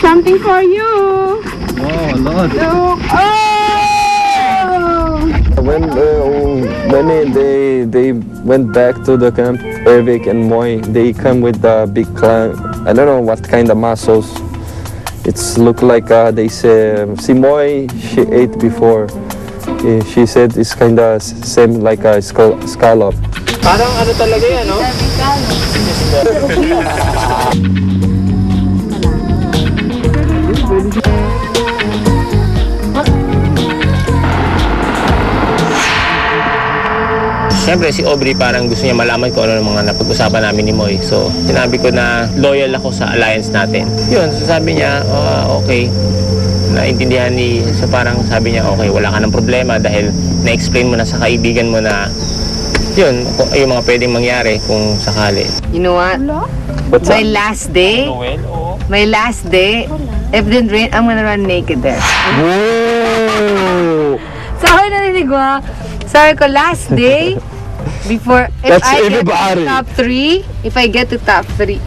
Something for you. Oh, a lot. Look. Oh! When they went back to the camp, Ervik and Moy, they come with a big clan. I don't know what kind of muscles. It's look like they say. See Moy, she ate before. She said it's kind of same like a scallop. Parang ano talaga yan, no? Siyempre si Aubrey parang gusto niya malaman kung ano ng mga napag-usapan namin ni Moy. So sinabi ko na loyal ako sa alliance natin. Yun, so sabi niya, okay. Naintindihan so parang sabi niya, okay, wala ka ng problema dahil na-explain mo na sa kaibigan mo na yun, yung mga pwedeng mangyari kung sakali. You know what? What's My up? last day, if it didn't rain, I'm gonna run naked there. Whoa! Sorry, narinig mo. Sorry ko, last day, before, if That's I get to everybody. top 3, if I get to top 3,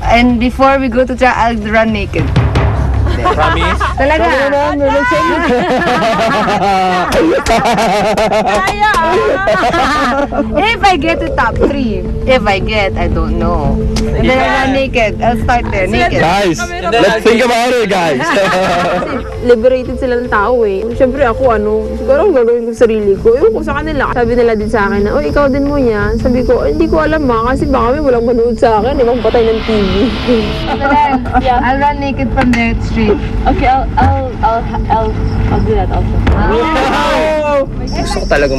and before we go to try, I'll run naked. Promise? Talaga. If I get to top 3, if I get, I don't know. And then I'll run naked. I'll start there, naked. Guys, let's think about it, guys. Liberated sila ng tao eh. Siyempre ako siguro ang gagawin ko sa sarili ko. Ewan ko sa kanila. Sabi nila din sa akin na, oh ikaw din mo yan. Sabi ko, hindi ko alam kasi baka may walang manood sa akin. Ibang patay ng TV. Yeah. I'll run naked from there straight. Okay, I'll do that also. Gusto ko talaga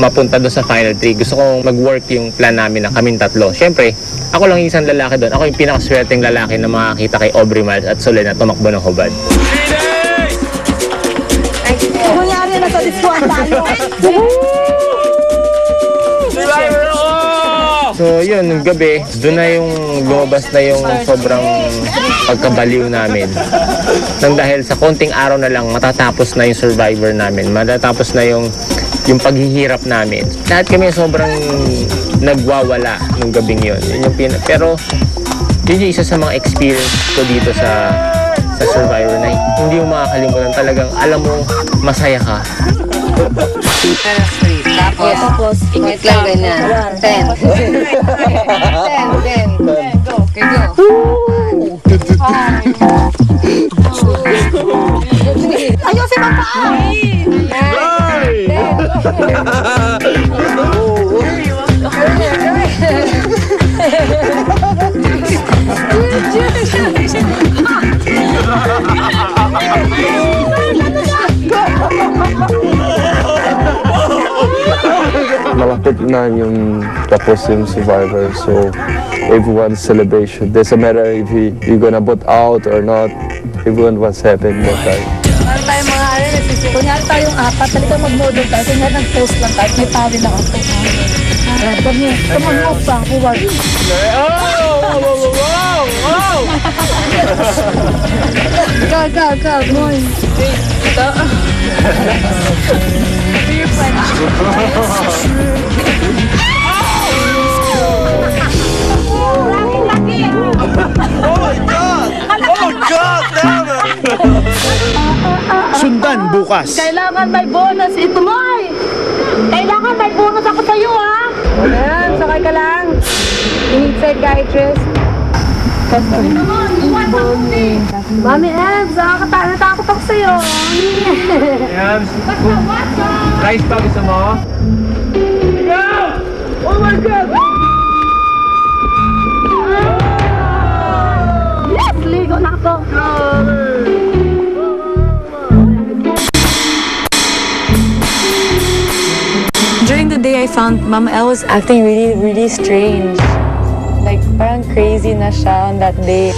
mapunta doon sa final 3. Gusto kong mag-work yung plan namin na kaming tatlo. Siyempre, ako lang yung isang lalaki doon. Ako yung pinakaswerteng lalaki na makakita kay Aubrey Miles at Solen na tumakbo ng hubad. Kunyari na sa diswan tayo. So yun, nung gabi, doon na yung lumabas na yung sobrang pagkabaliw namin. Nang dahil sa konting araw na lang, matatapos na yung survivor namin. Matatapos na yung paghihirap namin. Lahat kami sobrang nagwawala nung gabing yun. Pero yun yung isa sa mga experience ko dito sa survivor na hindi mo makakalimutan. Talagang alam mo, masaya ka. Tapos, ingit lang ganyan. 10. 10. Go. Okay, go. Ayusin mo pa! Malapit na yung tapos yung survivor, so everyone's celebration. Doesn't matter if you're gonna vote out or not. Everyone what's happening that time. Meron tayong mga kunyari tayong apat, talika mag-model tayo. Kunyari nag-post lang tayo, may tawin lang ako. Kami, tumag-move pa, huwag. Go, Moy. Ito. Do your plan. Sundan bukas. Kailangan may bonus ito, Moy! Kailangan may bonus ako sa'yo, ha? Ayan, sakay ka lang. You need psychiatrist. Mami Ebs, natakot ako sa'yo. Yams, rice pa gusto mo? Oh my God! Yes! Ligo na ako! During the day, I found Mama Elle was acting really, really strange. Like, parang crazy na siya on that day.